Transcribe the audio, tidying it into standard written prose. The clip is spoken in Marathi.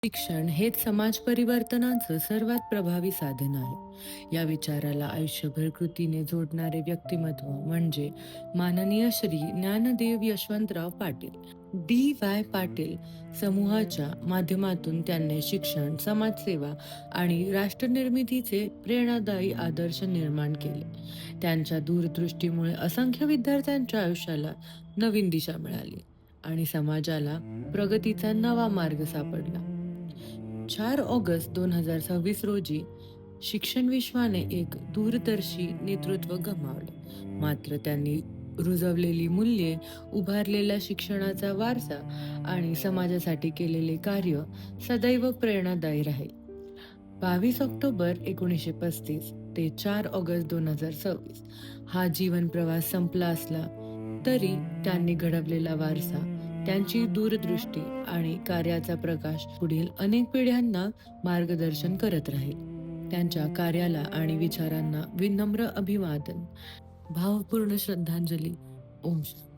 शिक्षण हेच समाज परिवर्तनाचं सर्वात प्रभावी साधन आहे. या विचाराला आयुष्यभर कृतीने जोडणारे व्यक्तिमत्व म्हणजे माननीय श्री ज्ञानदेव यशवंतराव पाटील. DY पाटील समूहाच्या माध्यमातून त्यांनी शिक्षण, समाजसेवा आणि राष्ट्रनिर्मितीचे प्रेरणादायी आदर्श निर्माण केले. त्यांच्या दूरदृष्टीमुळे असंख्य विद्यार्थ्यांच्या आयुष्याला नवीन दिशा मिळाली आणि समाजाला प्रगतीचा नवा मार्ग सापडला. 4 ऑगस्ट 2026 रोजी शिक्षण विश्वाने एक दूरदर्शी नेतृत्व गमावले. मात्र त्यांनी रुजवलेली मूल्ये, उभारलेला शिक्षणाचा वारसा आणि समाजासाठी केलेले कार्य सदैव प्रेरणादायी राहील. 22 ऑक्टोबर 1935 ते 4 ऑगस्ट 2026 हा जीवन प्रवास संपला असला तरी त्यांनी घडवलेला वारसा, त्यांची दूरदृष्टी आणि कार्याचा प्रकाश पुढील अनेक पिढ्यांना मार्गदर्शन करत राहील. त्यांच्या कार्याला आणि विचारांना विनम्र अभिवादन, भावपूर्ण श्रद्धांजली. ओम शांती.